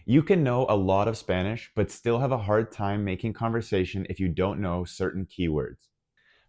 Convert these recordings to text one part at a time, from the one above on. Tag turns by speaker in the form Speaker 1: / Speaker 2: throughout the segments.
Speaker 1: You can know a lot of Spanish, but still have a hard time making conversation if you don't know certain keywords.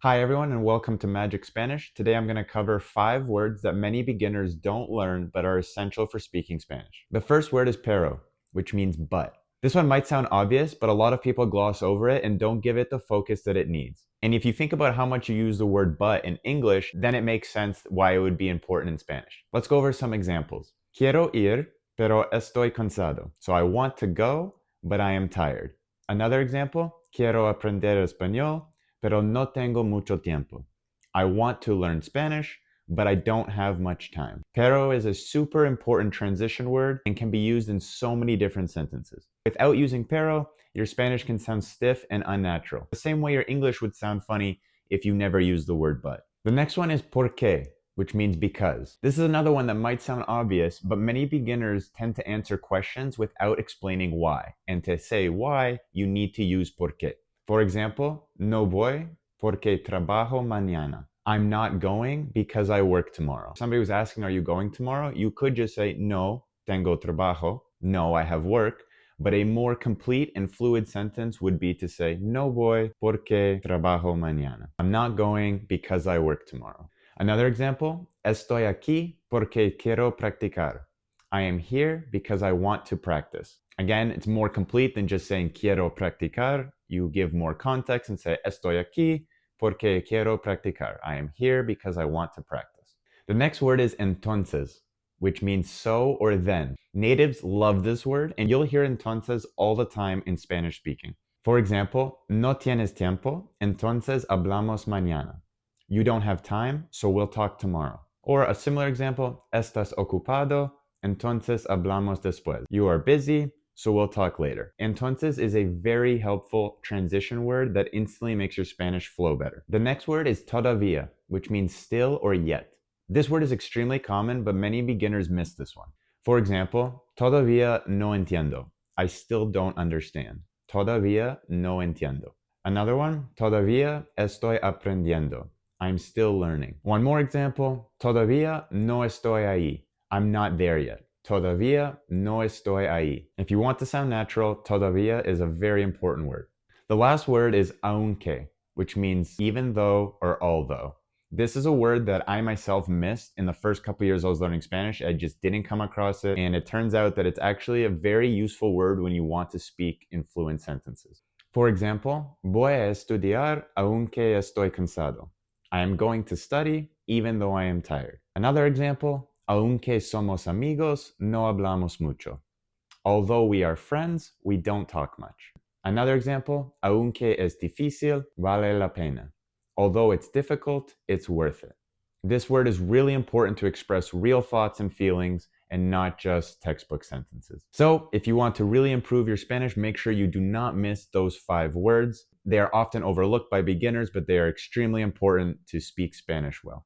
Speaker 1: Hi everyone and welcome to Magic Spanish. Today I'm going to cover 5 words that many beginners don't learn but are essential for speaking Spanish. The first word is pero, which means but. This one might sound obvious, but a lot of people gloss over it and don't give it the focus that it needs. And if you think about how much you use the word but in English, then it makes sense why it would be important in Spanish. Let's go over some examples. Quiero ir, pero estoy cansado. So I want to go, but I am tired. Another example, quiero aprender español, pero no tengo mucho tiempo. I want to learn Spanish, but I don't have much time. Pero is a super important transition word and can be used in so many different sentences. Without using pero, your Spanish can sound stiff and unnatural. The same way your English would sound funny if you never use the word but. The next one is porque, which means because. This is another one that might sound obvious, but many beginners tend to answer questions without explaining why. And to say why, you need to use porque. For example, no voy porque trabajo mañana. I'm not going because I work tomorrow. Somebody was asking, are you going tomorrow? You could just say, no, tengo trabajo. No, I have work. But a more complete and fluid sentence would be to say, no voy porque trabajo mañana. I'm not going because I work tomorrow. Another example, estoy aquí porque quiero practicar. I am here because I want to practice. Again, it's more complete than just saying quiero practicar. You give more context and say estoy aquí porque quiero practicar. I am here because I want to practice. The next word is entonces, which means so or then. Natives love this word, and you'll hear entonces all the time in Spanish speaking. For example, no tienes tiempo, entonces hablamos mañana. You don't have time, so we'll talk tomorrow. Or a similar example, estás ocupado, entonces hablamos después. You are busy, so we'll talk later. Entonces is a very helpful transition word that instantly makes your Spanish flow better. The next word is todavía, which means still or yet. This word is extremely common, but many beginners miss this one. For example, todavía no entiendo. I still don't understand. Todavía no entiendo. Another one, todavía estoy aprendiendo. I'm still learning. One more example, todavía no estoy ahí. I'm not there yet. Todavía no estoy ahí. If you want to sound natural, todavía is a very important word. The last word is aunque, which means even though or although. This is a word that I myself missed in the first couple years I was learning Spanish. I just didn't come across it, and it turns out that it's actually a very useful word when you want to speak in fluent sentences. For example, voy a estudiar aunque estoy cansado. I am going to study even though I am tired. Another example, aunque somos amigos, no hablamos mucho. Although we are friends, we don't talk much. Another example, aunque es difícil, vale la pena. Although it's difficult, it's worth it. This word is really important to express real thoughts and feelings and not just textbook sentences. So, if you want to really improve your Spanish, make sure you do not miss those 5 words. They are often overlooked by beginners, but they are extremely important to speak Spanish well.